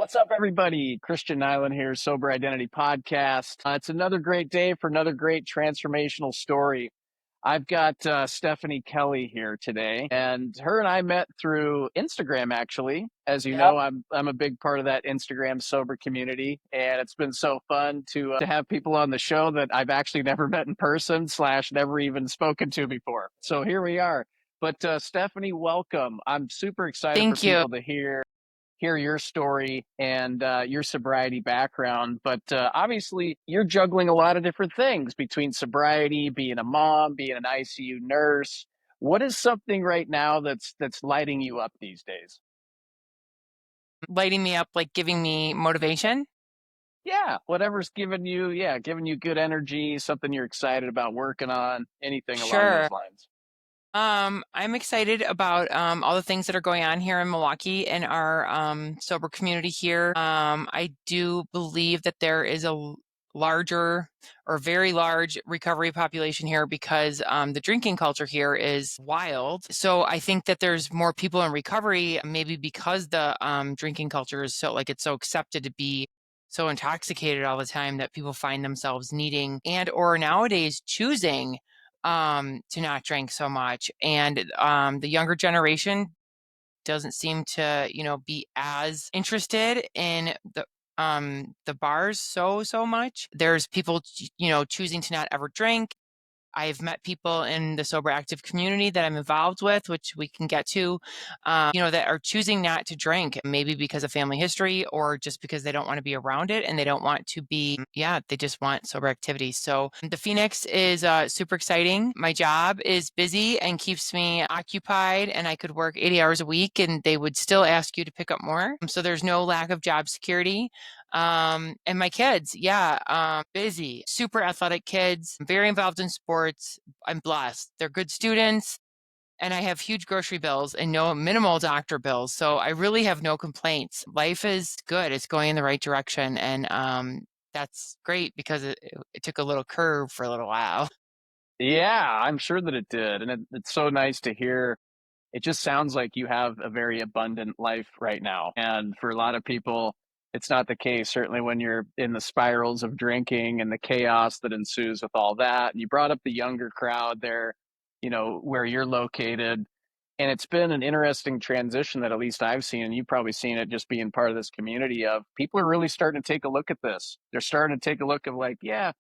What's up, everybody? Kristian Nylund here, Sober Identity Podcast. It's another great day for another great transformational story. I've got Stephanie Kelley here today, and her and I met through Instagram, actually. As you Yep. know, I'm a big part of that Instagram sober community, and it's been so fun to have people on the show that I've actually never met in person / never even spoken to before. So here we are. But Stephanie, welcome. I'm super excited for Thank you. people to hear your story and your sobriety background. But obviously, you're juggling a lot of different things between sobriety, being a mom, being an ICU nurse. What is something right now that's lighting you up these days? Lighting me up, like giving me motivation. Yeah, whatever's giving you good energy, something you're excited about working on, anything along Sure. those lines. I'm excited about all the things that are going on here in Milwaukee in our sober community here. I do believe that there is a larger or very large recovery population here because the drinking culture here is wild. So I think that there's more people in recovery, maybe because the drinking culture is so like it's so accepted to be so intoxicated all the time that people find themselves needing and or nowadays choosing to not drink so much. And the younger generation doesn't seem to, be as interested in the bars so much. There's people, choosing to not ever drink. I've met people in the sober active community that I'm involved with, which we can get to, that are choosing not to drink, maybe because of family history or just because they don't want to be around it and they don't want to be, they just want sober activities. So the Phoenix is super exciting. My job is busy and keeps me occupied, and I could work 80 hours a week and they would still ask you to pick up more. So there's no lack of job security. And my kids, busy, super athletic kids, very involved in sports. I'm blessed. They're good students and I have huge grocery bills and no minimal doctor bills. So I really have no complaints. Life is good. It's going in the right direction. And that's great because it took a little curve for a little while. Yeah, I'm sure that it did, and it's so nice to hear. It just sounds like you have a very abundant life right now. And for a lot of people, it's not the case, certainly when you're in the spirals of drinking and the chaos that ensues with all that. And you brought up the younger crowd there, where you're located. And it's been an interesting transition that at least I've seen, and you've probably seen it just being part of this community of people are really starting to take a look at this. They're starting to take a look of like, yeah,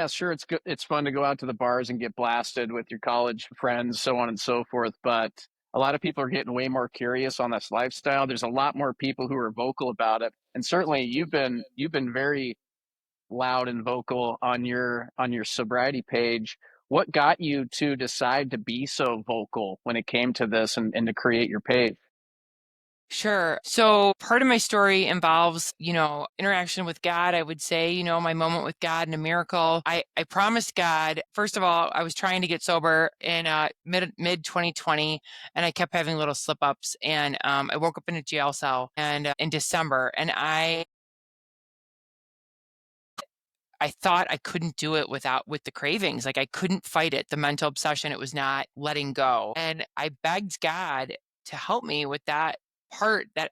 sure. It's good. It's fun to go out to the bars and get blasted with your college friends, so on and so forth. But a lot of people are getting way more curious on this lifestyle. There's a lot more people who are vocal about it, and certainly you've been very loud and vocal on your sobriety page. What got you to decide to be so vocal when it came to this and to create your page? Sure. So part of my story involves, interaction with God. I would say, my moment with God and a miracle. I promised God, first of all, I was trying to get sober in mid 2020, and I kept having little slip ups. And I woke up in a jail cell and in December, and I thought I couldn't do it with the cravings. Like I couldn't fight it, the mental obsession. It was not letting go. And I begged God to help me with that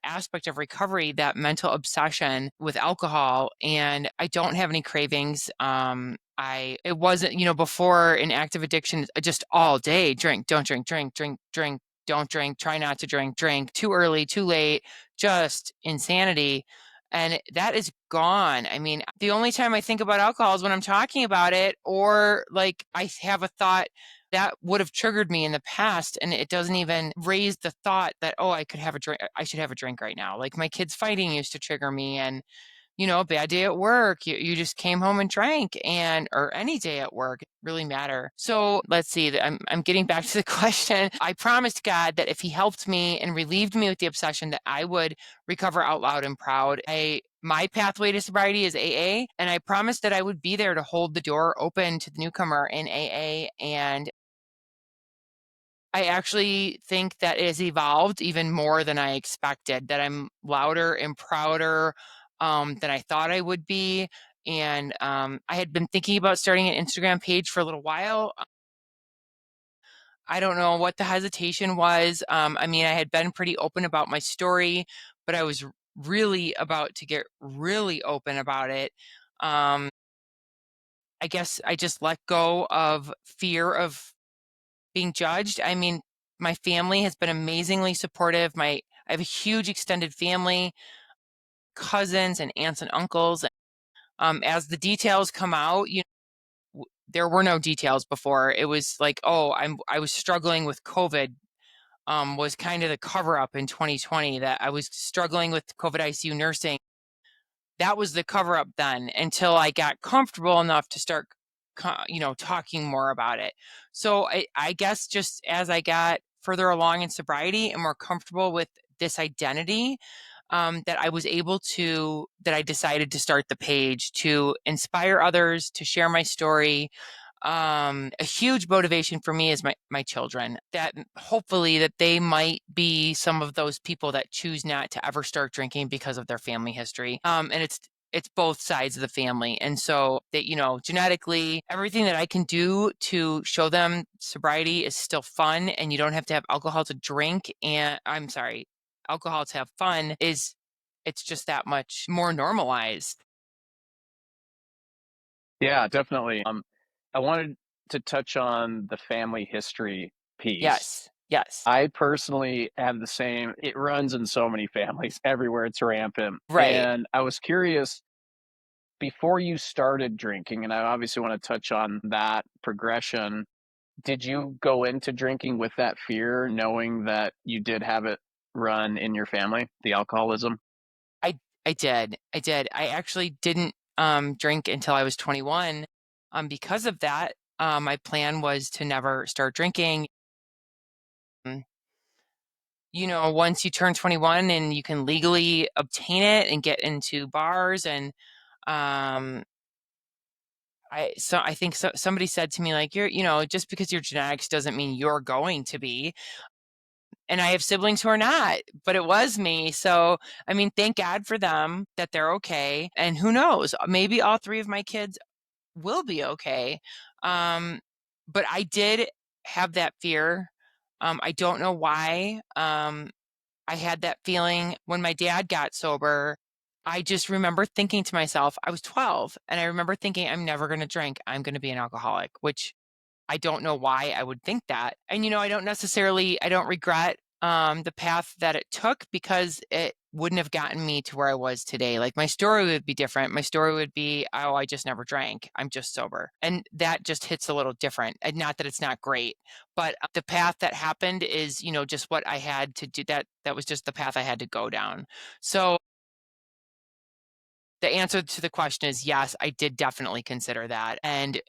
aspect of recovery, that mental obsession with alcohol. And I don't have any cravings. It wasn't, before an active addiction, just all day drink, don't drink, drink, drink, drink, don't drink, try not to drink, drink, too early, too late, just insanity. And that is gone. I mean, the only time I think about alcohol is when I'm talking about it, or like I have a thought that would have triggered me in the past, and it doesn't even raise the thought that, oh, I could have a drink. I should have a drink right now. Like my kids fighting used to trigger me, and a bad day at work, you just came home and drank, and or any day at work, it really matter. So let's see, I'm getting back to the question. I promised God that if he helped me and relieved me with the obsession, that I would recover out loud and proud. My pathway to sobriety is AA, and I promised that I would be there to hold the door open to the newcomer in AA. And I actually think that it has evolved even more than I expected, that I'm louder and prouder than I thought I would be. And I had been thinking about starting an Instagram page for a little while. I don't know what the hesitation was. I mean, I had been pretty open about my story, but I was really about to get really open about it, um, I guess I just let go of fear of being judged. I mean, my family has been amazingly supportive. I have a huge extended family, cousins and aunts and uncles. As the details come out, there were no details before. It was like, oh, I was struggling with COVID. Was kind of the cover up in 2020 that I was struggling with COVID ICU nursing. That was the cover up then until I got comfortable enough to start, talking more about it. So I guess just as I got further along in sobriety and more comfortable with this identity, that I decided to start the page to inspire others, to share my story. A huge motivation for me is my children, that hopefully that they might be some of those people that choose not to ever start drinking because of their family history. And it's both sides of the family. And so that, genetically, everything that I can do to show them sobriety is still fun and you don't have to have alcohol to drink. And I'm sorry, alcohol to have fun it's just that much more normalized. Yeah, definitely. I wanted to touch on the family history piece. Yes. Yes. I personally have the same, it runs in so many families everywhere, it's rampant. Right. And I was curious, before you started drinking, and I obviously want to touch on that progression, did you go into drinking with that fear, knowing that you did have it run in your family, the alcoholism? I I did. I did. I actually didn't drink until I was 21. Because of that, my plan was to never start drinking. Mm, once you turn 21 and you can legally obtain it and get into bars and um I think somebody said to me like just because your genetics doesn't mean you're going to be. And I have siblings who are not, but it was me. So, I mean, thank God for them that they're okay. And who knows, maybe all three of my kids will be okay. Um, but I did have that fear. I don't know why. I had that feeling when my dad got sober. I just remember thinking to myself, I was 12, and I remember thinking, I'm never going to drink. I'm going to be an alcoholic, which I don't know why I would think that. And, I don't regret the path that it took because it wouldn't have gotten me to where I was today. Like my story would be different. My story would be, oh, I just never drank. I'm just sober. And that just hits a little different. And not that it's not great, but the path that happened is, just what I had to do. That was just the path I had to go down. So the answer to the question is yes, I did definitely consider that. And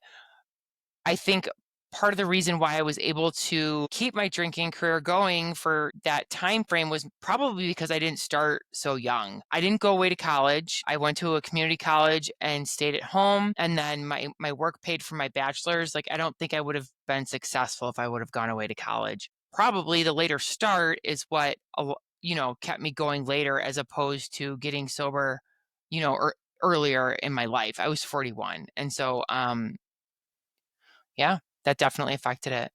I think part of the reason why I was able to keep my drinking career going for that time frame was probably because I didn't start so young. I didn't go away to college. I went to a community college and stayed at home, and then my work paid for my bachelor's. Like I don't think I would have been successful if I would have gone away to college. Probably the later start is what kept me going later as opposed to getting sober, earlier in my life. I was 41. And so yeah, that definitely affected it.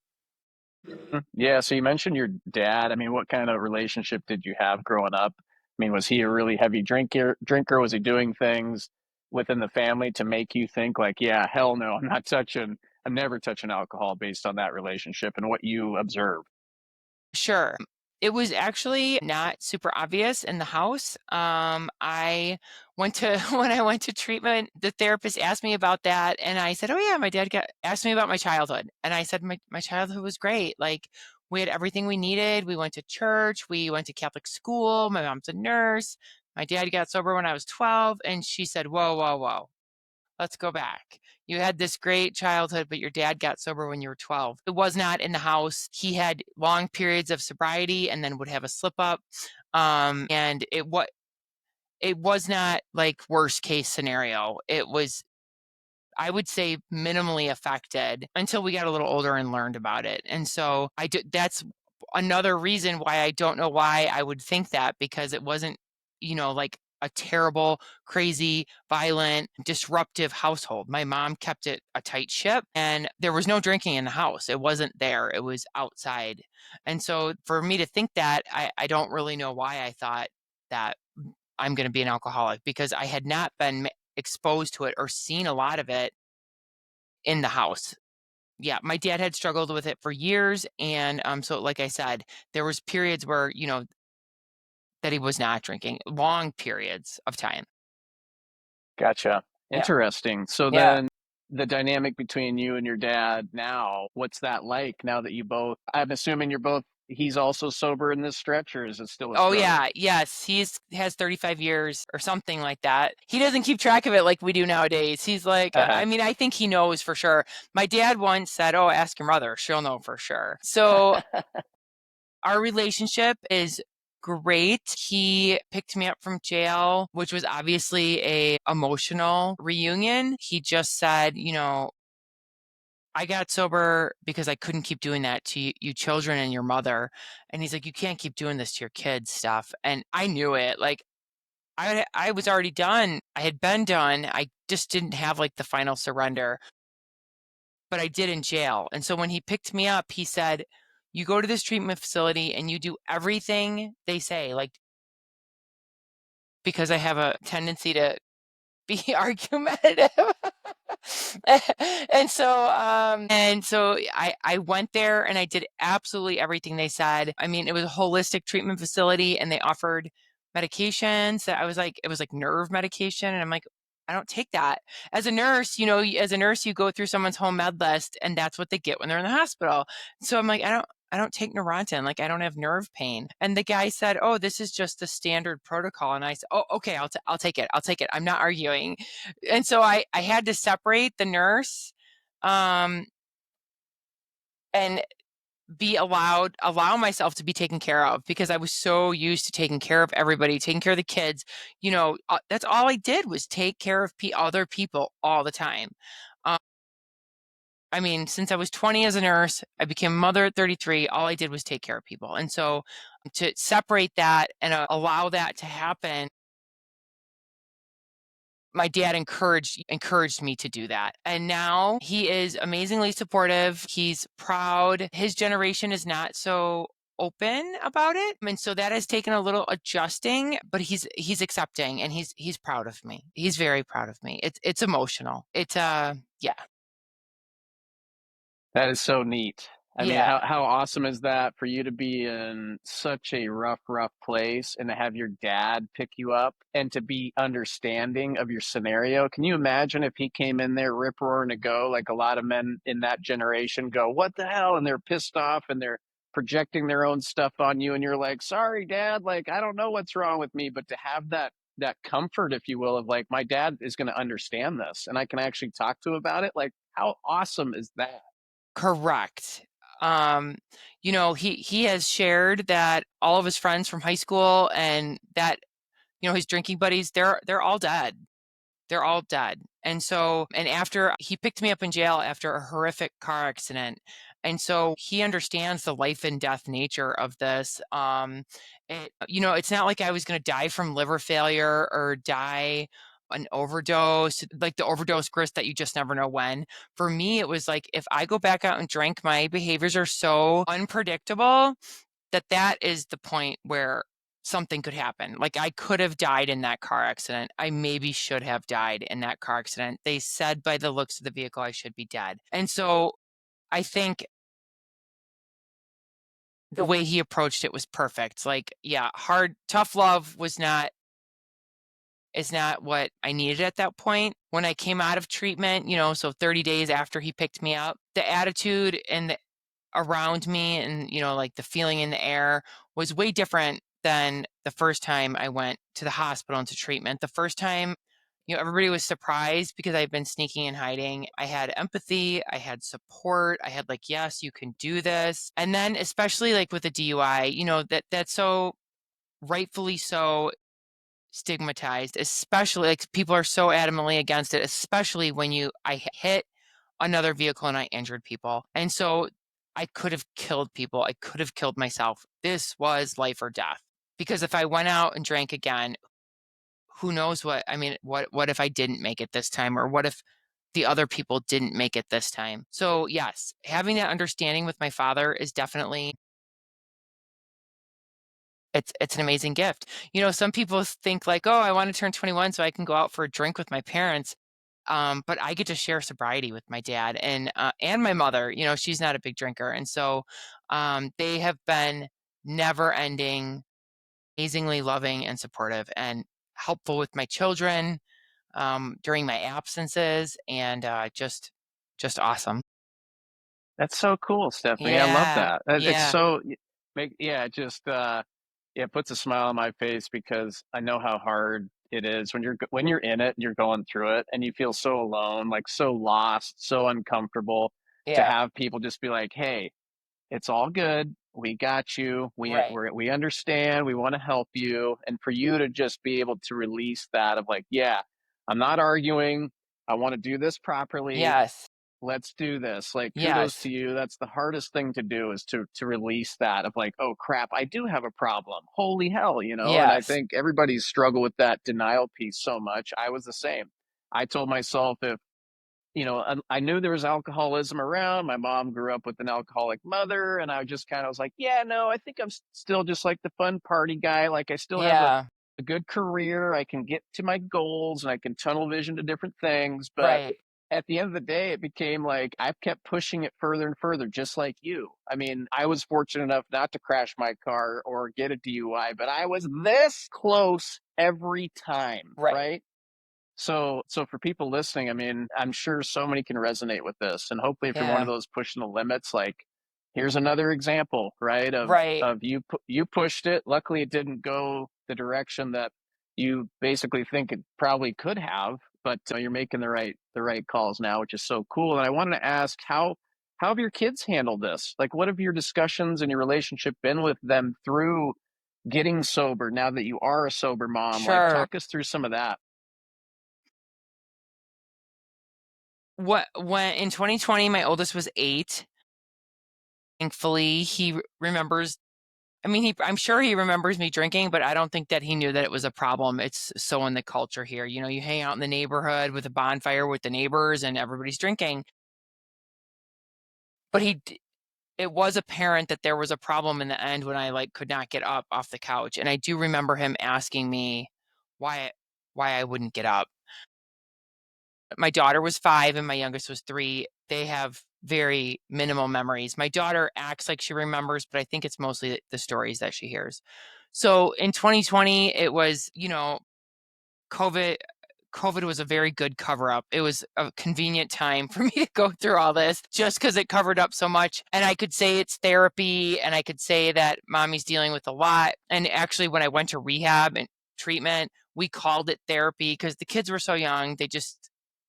Yeah, so you mentioned your dad. I mean, what kind of relationship did you have growing up? I mean, was he a really heavy drinker? Was he doing things within the family to make you think like, yeah, hell no, I'm never touching alcohol based on that relationship and what you observed? Sure. It was actually not super obvious in the house. I went to when I went to treatment, the therapist asked me about that, and I said, "Oh yeah, my dad got asked me about my childhood," and I said, "My childhood was great. Like we had everything we needed. We went to church. We went to Catholic school. My mom's a nurse. My dad got sober when I was 12," and she said, "Whoa, whoa, whoa. Let's go back. You had this great childhood, but your dad got sober when you were 12." It was not in the house. He had long periods of sobriety and then would have a slip up. And it was not like worst case scenario. It was, I would say, minimally affected until we got a little older and learned about it. And so that's another reason why I don't know why I would think that, because it wasn't, like a terrible, crazy, violent, disruptive household. My mom kept it a tight ship and there was no drinking in the house. It wasn't there, it was outside. And so for me to think that, I don't really know why I thought that. I'm going to be an alcoholic because I had not been exposed to it or seen a lot of it in the house. Yeah, my dad had struggled with it for years, and so like I said, there was periods where, that he was not drinking, long periods of time. Gotcha. Yeah. Interesting. So Yeah. then the dynamic between you and your dad now, what's that like now that you both, I'm assuming you're both, he's also sober in this stretch, or is it still a Oh struggle? yeah, yes, has 35 years or something like that. He doesn't keep track of it like we do nowadays. He's like, I mean, I think he knows for sure. My dad once said, "Oh, ask your mother; she'll know for sure." So our relationship is great. He picked me up from jail, which was obviously a emotional reunion. He just said, I got sober because I couldn't keep doing that to you children and your mother. And he's like, you can't keep doing this to your kids stuff. And I knew it. Like I was already done. I had been done. I just didn't have like the final surrender, but I did in jail. And so when he picked me up, he said, you go to this treatment facility and you do everything they say, like because I have a tendency to be argumentative. And so I went there and I did absolutely everything they said. I mean, it was a holistic treatment facility and they offered medications that I was like, it was like nerve medication. And I'm like, I don't take that. As a nurse, as a nurse, you go through someone's home med list and that's what they get when they're in the hospital. So I'm like, I don't take Neurontin. Like I don't have nerve pain. And the guy said, "Oh, this is just the standard protocol." And I said, "Oh, okay, I'll take it. I'll take it. I'm not arguing." And so I had to separate the nurse, um, and allow myself to be taken care of because I was so used to taking care of everybody, taking care of the kids. That's all I did was take care of other people all the time. Um, I mean, since I was 20 as a nurse, I became a mother at 33. All I did was take care of people. And so to separate that and allow that to happen, my dad encouraged me to do that. And now he is amazingly supportive. He's proud. His generation is not so open about it. And so that has taken a little adjusting, but he's accepting and he's proud of me. He's very proud of me. It's emotional. Yeah. That is so neat. I mean, Yeah. how awesome is that for you to be in such a rough place and to have your dad pick you up and to be understanding of your scenario? Can you imagine if he came in there rip roaring to go, like a lot of men in that generation go, what the hell? And they're pissed off and they're projecting their own stuff on you, and you're like, sorry, dad, like I don't know what's wrong with me, but to have that comfort, if you will, of like my dad is going to understand this and I can actually talk to him about it. Like, how awesome is that? Correct. Um, he has shared that all of his friends from high school and that, his drinking buddies, they're all dead. They're all dead. And after he picked me up in jail after a horrific car accident. And so he understands the life and death nature of this. It's not like I was going to die from liver failure or die an overdose, like the overdose grist that you just never know when. For me, it was like, if I go back out and drink, my behaviors are so unpredictable that is the point where something could happen. Like I could have died in that car accident. I maybe should have died in that car accident. They said by the looks of the vehicle I should be dead. And so I think the way he approached it was perfect. Like, yeah, tough love is not what I needed at that point. When I came out of treatment, so 30 days after he picked me up, the attitude and the around me and like the feeling in the air was way different than the first time I went to the hospital into treatment. The first time, everybody was surprised because I've been sneaking and hiding. I had empathy, I had support, I had like, yes, you can do this. And then especially like with a DUI, that's so rightfully so stigmatized, especially like people are so adamantly against it, especially when I hit another vehicle and I injured people. And so I could have killed people. I could have killed myself. This was life or death. Because if I went out and drank again, who knows what if I didn't make it this time, or what if the other people didn't make it this time? So yes, having that understanding with my father is definitely It's an amazing gift. You know, some people think like, oh, I want to turn 21 so I can go out for a drink with my parents. But I get to share sobriety with my dad and my mother. You know, she's not a big drinker, and so they have been never ending, amazingly loving and supportive and helpful with my children during my absences, and just awesome. That's so cool, Stephanie. I love Yeah, that. It's yeah, so yeah, it just yeah, it puts a smile on my face because I know how hard it is when when you're in it and you're going through it and you feel so alone, like so lost, so uncomfortable to yeah, have people just be like, "Hey, it's all good. We got you. right. We understand. We want to help you." And for you to just be able to release that of like, "Yeah, I'm not arguing. I want to do this properly. Yes, Let's do this." Like, kudos yes, to you. That's the hardest thing to do, is to release that of like, oh crap, I do have a problem. Holy hell, you know? And I yes, think everybody's struggled with that denial piece so much. I was the same. I told myself, if I knew there was alcoholism around. My mom grew up with an alcoholic mother, and I just kind of was like, yeah, no, I think I'm still just like the fun party guy. Like, I still have yeah, a good career. I can get to my goals and I can tunnel vision to different things. But right. at the end of the day, it became like I've kept pushing it further and further, just like you. I mean, I was fortunate enough not to crash my car or get a DUI, but I was this close every time, Right. right? So for people listening, I mean, I'm sure so many can resonate with this. And hopefully if you're one of Yeah. those pushing the limits, like, here's another example, right? Right. Of you pushed it. Luckily it didn't go the direction that you basically think it probably could have, but you're making the right calls now, which is so cool. And I wanted to ask, how have your kids handled this? Like, what have your discussions and your relationship been with them through getting sober now that you are a sober mom? Like, Sure. talk us through some of that. What when in 2020, my oldest was 8. Thankfully, remembers. I mean, I'm sure he remembers me drinking, but I don't think that he knew that it was a problem. It's so in the culture here. You know, you hang out in the neighborhood with a bonfire with the neighbors and everybody's drinking. But it was apparent that there was a problem in the end when I like could not get up off the couch. And I do remember him asking me why why I wouldn't get up. My daughter was 5 and my youngest was 3. They have very minimal memories. My daughter acts like she remembers, but I think it's mostly the stories that she hears. So in 2020, it was, COVID COVID was a very good cover up. It was a convenient time for me to go through all this just because it covered up so much. And I could say it's therapy and I could say that mommy's dealing with a lot. And actually, when I went to rehab and treatment, we called it therapy because the kids were so young.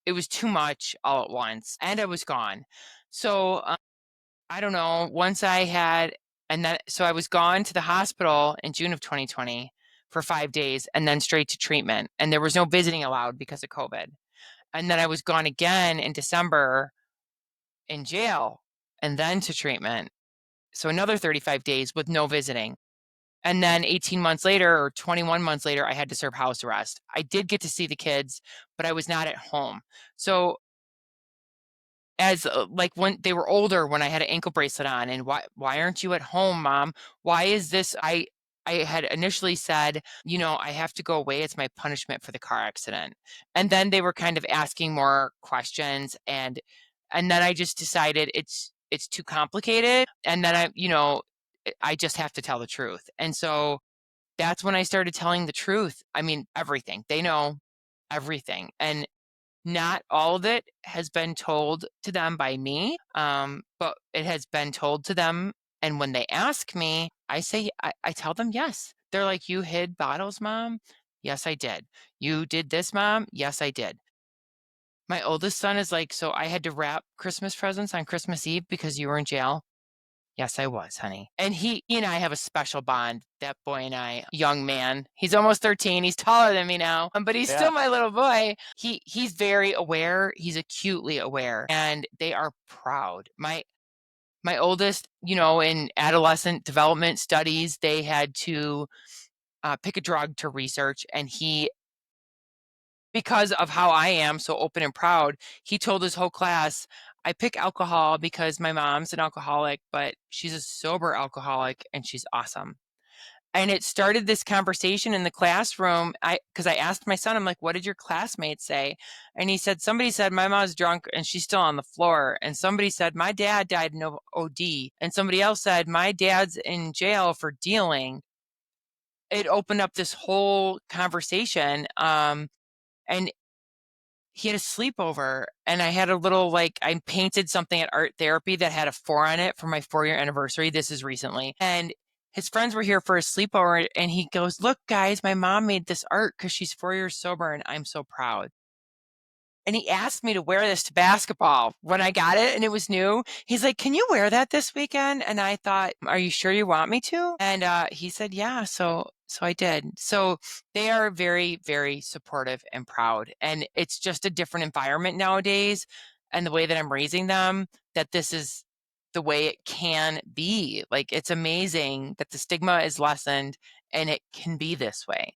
It was too much all at once. And I was gone. So I don't know. So I was gone to the hospital in June of 2020 for 5 days and then straight to treatment. And there was no visiting allowed because of COVID. And then I was gone again in December in jail and then to treatment. So another 35 days with no visiting. And then 18 months later or 21 months later, I had to serve house arrest. I did get to see the kids, but I was not at home. So as like when they were older, when I had an ankle bracelet on, and why aren't you at home, mom? Why is this? I had initially said, I have to go away. It's my punishment for the car accident. And then they were kind of asking more questions, and then I just decided it's too complicated. And then I just have to tell the truth. And so that's when I started telling the truth. I mean, everything. They know everything. And not all of it has been told to them by me, but it has been told to them. And when they ask me, I tell them yes. They're like, you hid bottles, mom? Yes, I did. You did this, mom? Yes, I did. My oldest son is like, so I had to wrap Christmas presents on Christmas Eve because you were in jail? Yes, I was, honey. And he and I have a special bond, that boy and I, young man. He's almost 13. He's taller than me now, but he's Yeah. still my little boy. He's very aware. He's acutely aware, and they are proud. My oldest, in adolescent development studies, they had to pick a drug to research, and because of how I am so open and proud, he told his whole class, I pick alcohol because my mom's an alcoholic, but she's a sober alcoholic and she's awesome. And it started this conversation in the classroom. Because I asked my son, I'm like, what did your classmates say? And he said, somebody said, my mom's drunk and she's still on the floor. And somebody said, my dad died in OD. And somebody else said, my dad's in jail for dealing. It opened up this whole conversation. And he had a sleepover, and I had a little, like, I painted something at art therapy that had a 4 on it for my 4-year anniversary. This is recently. And his friends were here for a sleepover, and he goes, look, guys, my mom made this art because she's 4 years sober, and I'm so proud. And he asked me to wear this to basketball when I got it and it was new. He's like, can you wear that this weekend? And I thought, are you sure you want me to? And he said, yeah. So I did. So they are very, very supportive and proud. And it's just a different environment nowadays. And the way that I'm raising them, that this is the way it can be. Like, it's amazing that the stigma is lessened and it can be this way.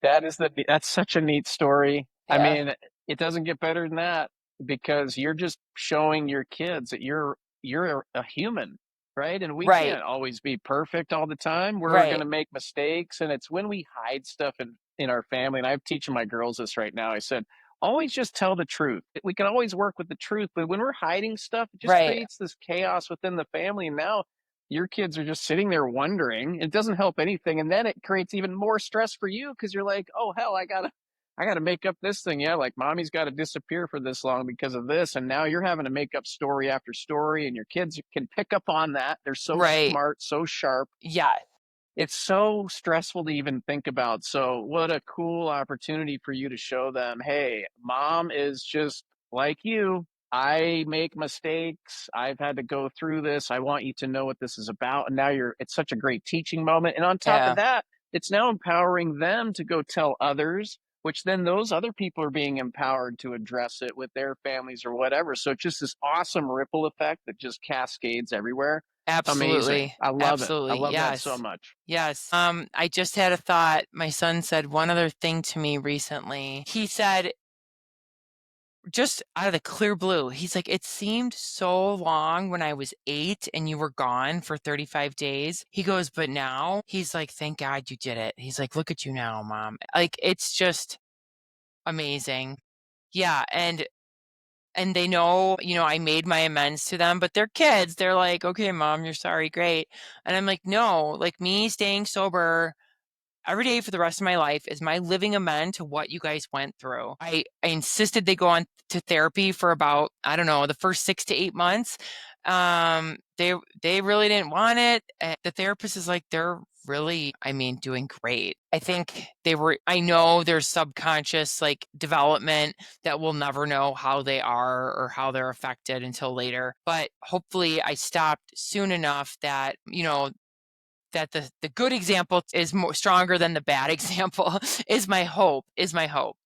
That's such a neat story. I Yeah. mean, it doesn't get better than that because you're just showing your kids that you're a human, right? And we Right. can't always be perfect all the time. We're going Right. to make mistakes, and it's when we hide stuff in our family. And I'm teaching my girls this right now. I said, always just tell the truth. We can always work with the truth, but when we're hiding stuff, it just Right. creates this chaos within the family. And now your kids are just sitting there wondering. It doesn't help anything, and then it creates even more stress for you because you're like, oh hell, I gotta make up this thing. Yeah, like mommy's got to disappear for this long because of this, and now you're having to make up story after story, and your kids can pick up on that. They're so Right. smart, so sharp. Yeah. It's so stressful to even think about. So what a cool opportunity for you to show them, hey, mom is just like you. I make mistakes. I've had to go through this. I want you to know what this is about. And now it's such a great teaching moment. And on top of Yeah. that, it's now empowering them to go tell others, which then those other people are being empowered to address it with their families or whatever. So it's just this awesome ripple effect that just cascades everywhere. Amazing. Absolutely. I love it. I Absolutely. love that so Yes. much. Yes. I just had a thought. My son said one other thing to me recently. He said, just out of the clear blue, he's like, it seemed so long when I was 8 and you were gone for 35 days. He goes, but now he's like, thank God you did it. He's like, look at you now, mom. Like, it's just amazing. Yeah. And they know, I made my amends to them, but they're kids. They're like, okay, mom, you're sorry. Great. And I'm like, no, like, me staying sober every day for the rest of my life is my living amend to what you guys went through. I insisted they go on to therapy for about, I don't know, the first 6 to 8 months. They really didn't want it. And the therapist is like, they're really, I mean, doing great. I think I know there's subconscious like development that we'll never know how they are or how they're affected until later. But hopefully I stopped soon enough that, that the good example is more stronger than the bad example is my hope,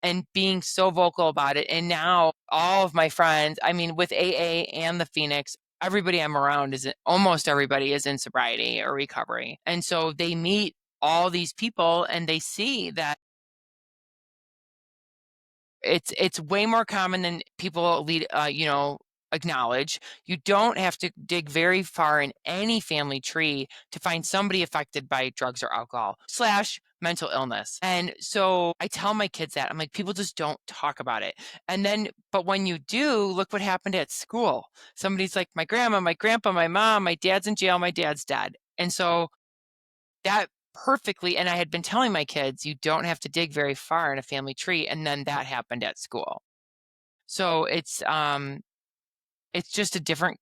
and being so vocal about it. And now all of my friends, I mean, with AA and the Phoenix, everybody I'm around almost everybody is in sobriety or recovery, and so they meet all these people and they see that it's way more common than people acknowledge. You don't have to dig very far in any family tree to find somebody affected by drugs or alcohol slash mental illness. And so I tell my kids that I'm like, people just don't talk about it. And then, but when you do, look what happened at school. Somebody's like, my grandma, my grandpa, my mom, my dad's in jail, my dad's dead. And so that perfectly, and I had been telling my kids, you don't have to dig very far in a family tree. And then that happened at school. So it's just a different,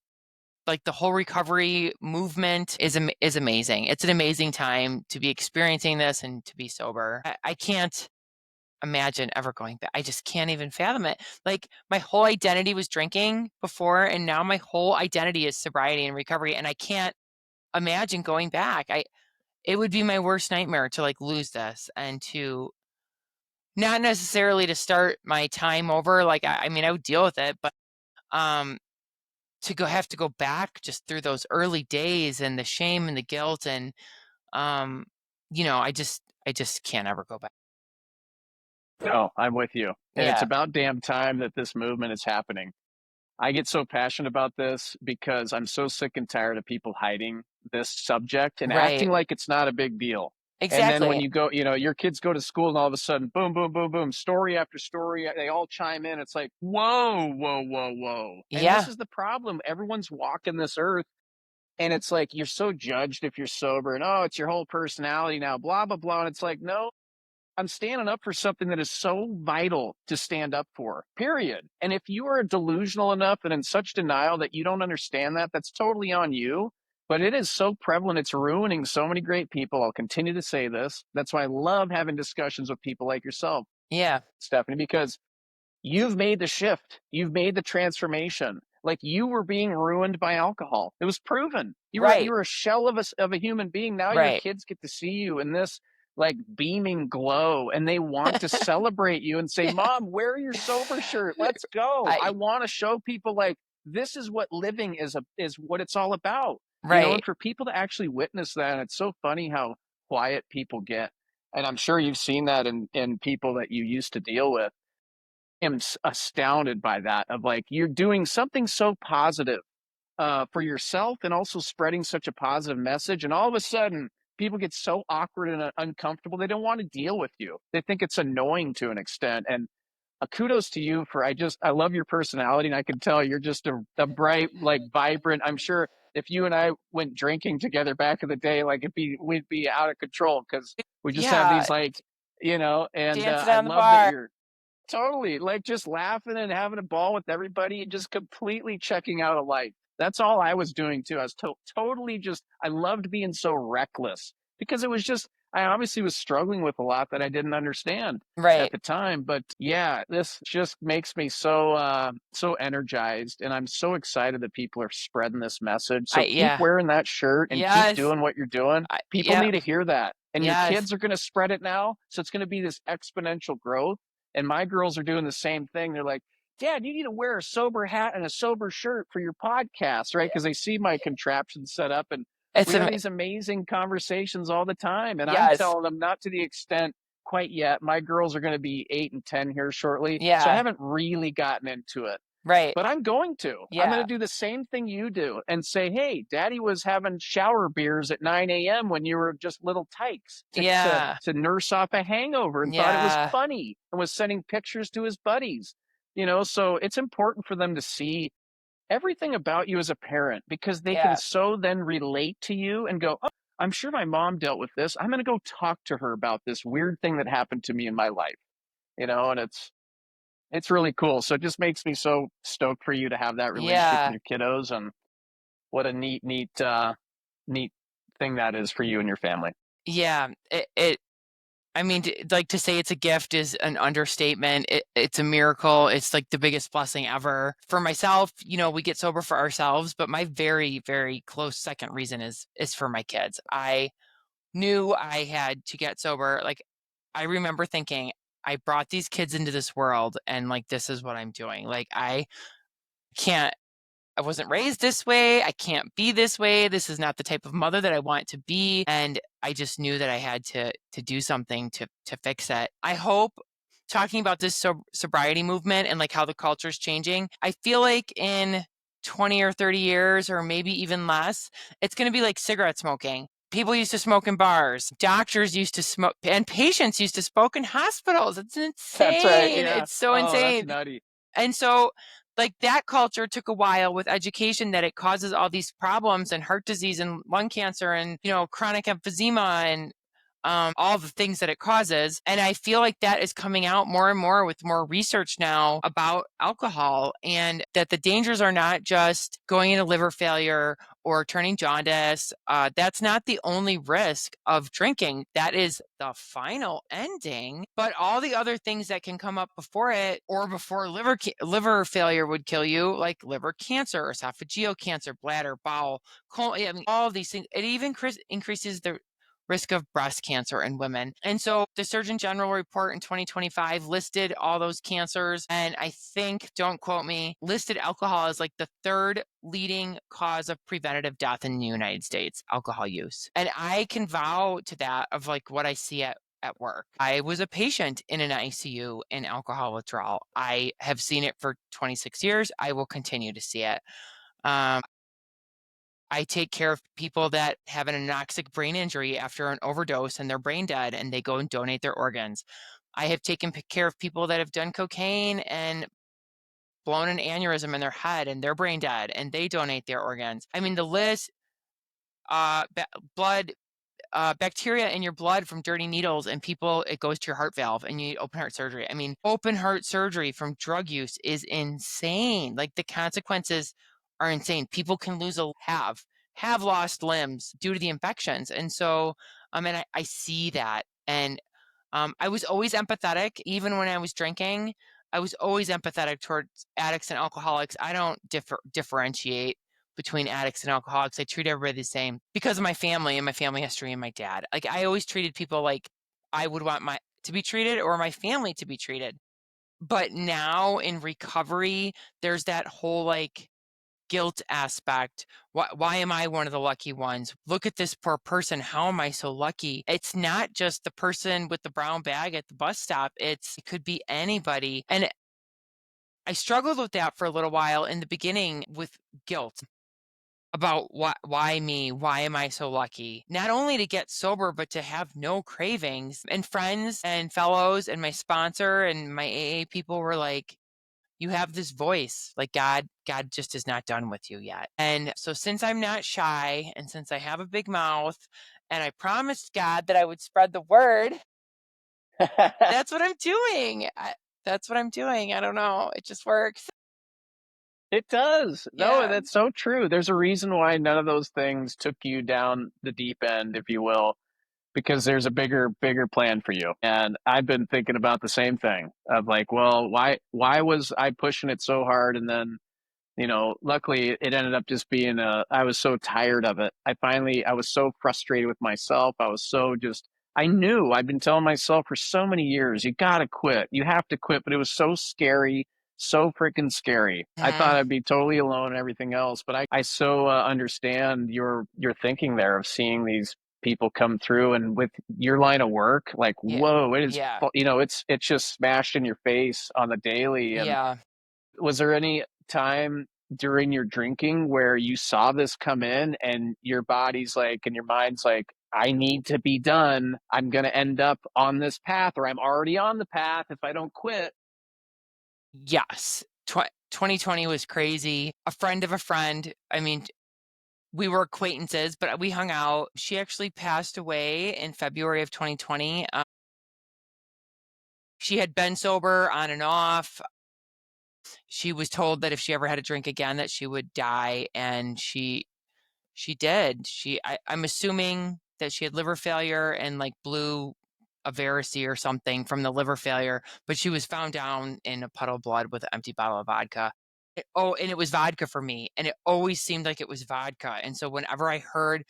like, the whole recovery movement is amazing. It's an amazing time to be experiencing this and to be sober. I can't imagine ever going back. I just can't even fathom it. Like, my whole identity was drinking before, and now my whole identity is sobriety and recovery, and I can't imagine going back. It would be my worst nightmare to, like, lose this and to not necessarily to start my time over. Like, I mean, I would deal with it, but um have to go back just through those early days and the shame and the guilt, and um I just can't ever go back. No, I'm with you. And it's Yeah. about damn time that this movement is happening. I get so passionate about this because I'm so sick and tired of people hiding this subject and acting Right. like it's not a big deal. And then when Exactly. you go, your kids go to school and all of a sudden, boom, boom, boom, boom, story after story, they all chime in. It's like, whoa, whoa, whoa, whoa. And this Yeah. is the problem. Everyone's walking this earth. And it's like you're so judged if you're sober and oh, it's your whole personality now, blah, blah, blah. And it's like, no, I'm standing up for something that is so vital to stand up for, period. And if you are delusional enough and in such denial that you don't understand that, that's totally on you. But it is so prevalent, it's ruining so many great people. I'll continue to say this. That's why I love having discussions with people like yourself, Yeah. Stephanie, because you've made the shift. You've made the transformation. Like you were being ruined by alcohol. It was proven. You Right. were a shell of a human being. Now your Right. kids get to see you in this like beaming glow and they want to celebrate you and say, Yeah. "Mom, wear your sober shirt. Let's go." I I want to show people like this is what living is what it's all about. right. And for people to actually witness that, and it's so funny how quiet people get. And I'm sure you've seen that in people that you used to deal with am astounded by that of like you're doing something so positive for yourself and also spreading such a positive message and all of a sudden people get so awkward and uncomfortable they don't want to deal with you, they think it's annoying to an extent. And kudos to you for I love your personality and I can tell you're just a bright like vibrant. I'm sure if you and I went drinking together back in the day like we'd be out of control because we just have Yeah. these like and Dancing I on the love that bar. you're totally, like, just laughing and having a ball with everybody and just completely checking out of life. That's all I was doing too. I was totally just I loved being so reckless because it was just I obviously was struggling with a lot that I didn't understand at Right. the time. But yeah, this just makes me so energized and I'm so excited that people are spreading this message. So keep Yeah. wearing that shirt and keep Yes. doing what you're doing. People Yeah. need to hear that. And your Yes. kids are going to spread it now. So it's going to be this exponential growth and my girls are doing the same thing. They're like, Dad, you need to wear a sober hat and a sober shirt for your podcast, right? Because they see my contraption set up and It's we have ama these amazing conversations all the time. And I'm yes. telling them not to the extent quite yet. My girls are going to be 8 and 10 here shortly. So I Yeah. haven't really gotten into it. Right. But I'm going to. I'm going Yeah. to do the same thing you do and say, hey, daddy was having shower beers at 9 a.m. when you were just little tykes Yeah. to nurse off a hangover and thought it was Yeah. funny and was sending pictures to his buddies. So it's important for them to see everything about you as a parent because they can Yeah. so then relate to you and go, oh, I'm sure my mom dealt with this. I'm going to go talk to her about this weird thing that happened to me in my life, and it's really cool. So it just makes me so stoked for you to have that relationship with Yeah. your kiddos, and what a neat thing that is for you and your family. Yeah. It I mean, like to say it's a gift is an understatement. It's a miracle. It's like the biggest blessing ever. For myself, we get sober for ourselves, but my very, very close second reason is for my kids. I knew I had to get sober. Like I remember thinking, I brought these kids into this world and like this is what I'm doing. Like can't I wasn't raised this way. I can't be this way. This is not the type of mother that I want to be. And I just knew that I had to do something to fix it. I hope talking about this sobriety movement and like how the culture is changing, I feel like in 20 or 30 years or maybe even less, it's going to be like cigarette smoking. People used to smoke in bars. Doctors used to smoke and patients used to smoke in hospitals. It's That's right. insane. Yeah. It's so Oh, that's insane. nutty. And so, like that culture took a while with education that it causes all these problems and heart disease and lung cancer and, chronic emphysema and all the things that it causes. And I feel like that is coming out more and more with more research now about alcohol and that the dangers are not just going into liver failure or turning jaundice. That's not the only risk of drinking. That is the final ending. But all the other things that can come up before it or before liver failure would kill you, like liver cancer, esophageal cancer, bladder, bowel, colon, I mean, all of these things. It even increases the risk of breast cancer in women. And so the Surgeon General report in 2025 listed all those cancers. And I think, don't quote me, listed alcohol as like the third leading cause of preventative death in the United States, alcohol use. And I can vow to that of like what I see at at work. I was a patient in an ICU in alcohol withdrawal. I have seen it for 26 years. I will continue to see it. Um, I take care of people that have an anoxic brain injury after an overdose and they're brain dead and they go and donate their organs. I have taken care of people that have done cocaine and blown an aneurysm in their head and they're brain dead and they donate their organs. I mean, the list, blood, bacteria in your blood from dirty needles and people, it goes to your heart valve and you need open heart surgery. I mean, open heart surgery from drug use is insane. Like the consequences are insane. People can lose have lost limbs due to the infections. And so, and I see that. And I was always empathetic, even when I was drinking. I was always empathetic towards addicts and alcoholics. I don't differentiate between addicts and alcoholics. I treat everybody the same because of my family and my family history and my dad. Like I always treated people like I would want my to be treated or my family to be treated. But now in recovery, there's that whole like guilt aspect. Why am I one of the lucky ones? Look at this poor person. How am I so lucky? It's not just the person with the brown bag at the bus stop. It could be anybody. And I struggled with that for a little while in the beginning with guilt about why me? Why am I so lucky? Not only to get sober, but to have no cravings. And friends and fellows and my sponsor and my AA people were like, you have this voice, like God just is not done with you yet. And so since I'm not shy and since I have a big mouth and I promised God that I would spread the word, that's what I'm doing. That's what I'm doing. I don't know. It just works. It does. No, Yeah. that's so true. There's a reason why none of those things took you down the deep end, if you will, because there's a bigger plan for you. And I've been thinking about the same thing of like, well, why was I pushing it so hard and then luckily it ended up just being I was so tired of it. I was so frustrated with myself. I was so just, I knew I'd been telling myself for so many years, you got to quit. You have to quit. But it was so scary, so freaking scary. I thought Mhm. I'd be totally alone and everything else. But I so understand your thinking there of seeing these people come through and with your line of work, like, Yeah. whoa, it is, Yeah. it's just smashed in your face on the daily. And Yeah. was there any time during your drinking where you saw this come in and your body's like and your mind's like, I need to be done. I'm going to end up on this path or I'm already on the path if I don't quit. Yes. 2020 was crazy. A friend of a friend, I mean, we were acquaintances, but we hung out. She actually passed away in February of 2020. She had been sober on and off. She was told that if she ever had a drink again, that she would die, and she did. I'm assuming that she had liver failure and like blew a varice or something from the liver failure, but she was found down in a puddle of blood with an empty bottle of vodka. And it was vodka for me, and it always seemed like it was vodka. And so whenever I heard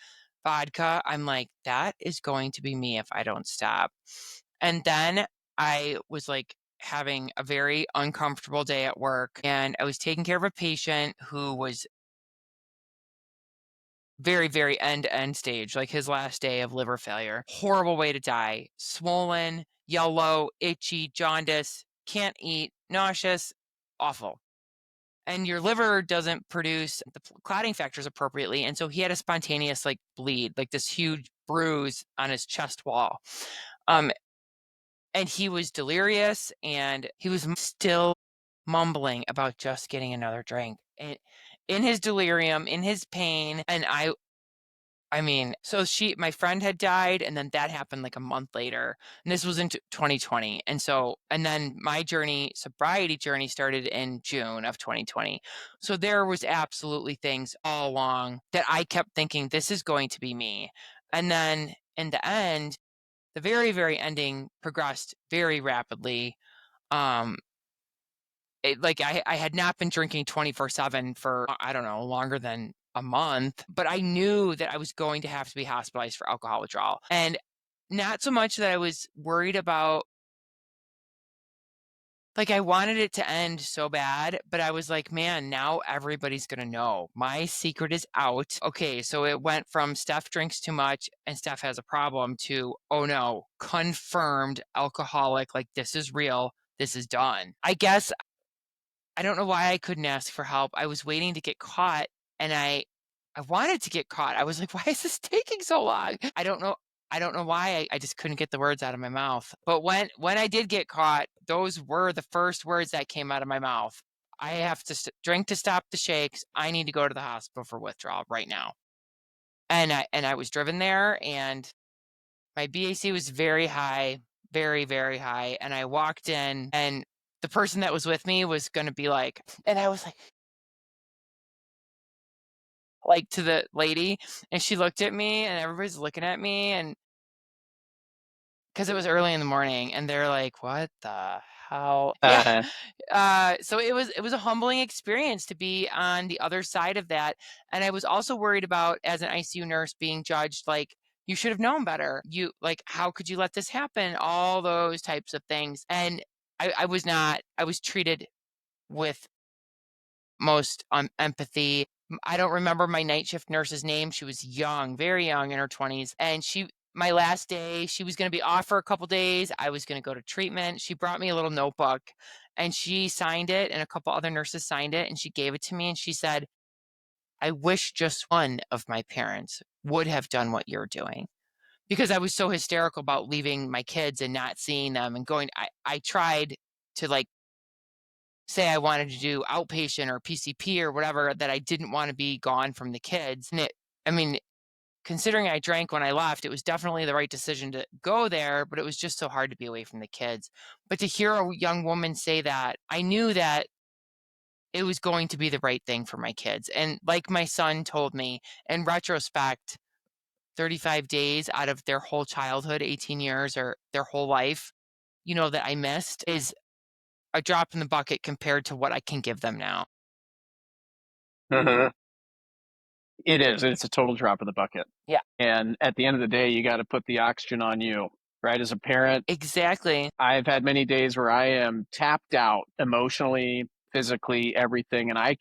vodka, I'm like, that is going to be me if I don't stop. And then I was like having a very uncomfortable day at work, and I was taking care of a patient who was very, very end stage, like his last day of liver failure. Horrible way to die. Swollen, yellow, itchy, jaundice, can't eat, nauseous, awful. And your liver doesn't produce the clotting factors appropriately. And so he had a spontaneous like bleed, like this huge bruise on his chest wall. Um, and he was delirious and he was still mumbling about just getting another drink. And in his delirium, in his pain, and I mean, so my friend had died, and then that happened like a month later, and this was in 2020. And then my sobriety journey started in June of 2020. So there was absolutely things all along that I kept thinking, this is going to be me. And then in the end, the very, very ending progressed very rapidly. Um, I had not been drinking 24/7 for, I don't know, longer than a month, but I knew that I was going to have to be hospitalized for alcohol withdrawal. And not so much that I was worried about Like, I wanted it to end so bad, but I was like, "Man, now everybody's gonna know. My secret is out." Okay, so it went from Steph drinks too much and Steph has a problem to, "Oh, no, confirmed alcoholic, like, this is real, this is done." I guess I don't know why I couldn't ask for help. I was waiting to get caught, and I wanted to get caught. I was like, "Why is this taking so long?" I don't know why I just couldn't get the words out of my mouth. But when I did get caught, those were the first words that came out of my mouth. "I have to drink to stop the shakes. I need to go to the hospital for withdrawal right now." And I was driven there, and my BAC was very high, very, very high, and I walked in, and the person that was with me was gonna be and I was to the lady, and she looked at me, and everybody's looking at me, and because it was early in the morning, and they're like, "What the hell?" Yeah. Uh-huh. So it was a humbling experience to be on the other side of that, and I was also worried about, as an ICU nurse, being judged like, "You should have known better. How could you let this happen?" All those types of things, and I was not. I was treated with most empathy. I don't remember my night shift nurse's name. She was young, very young, in her 20s. And my last day, she was going to be off for a couple days. I was going to go to treatment. She brought me a little notebook and she signed it, and a couple other nurses signed it. And she gave it to me and she said, "I wish just one of my parents would have done what you're doing." Because I was so hysterical about leaving my kids and not seeing them and going, I tried to say I wanted to do outpatient or PCP or whatever, that I didn't want to be gone from the kids. And I mean, considering I drank when I left, it was definitely the right decision to go there, but it was just so hard to be away from the kids. But to hear a young woman say that, I knew that it was going to be the right thing for my kids. And like my son told me, in retrospect, 35 days out of their whole childhood, 18 years, or their whole life, that I missed, is a drop in the bucket compared to what I can give them now. Mhm. It is. It's a total drop in the bucket. Yeah. And at the end of the day, you got to put the oxygen on you, right? As a parent, Exactly. I've had many days where I am tapped out emotionally, physically, everything, and I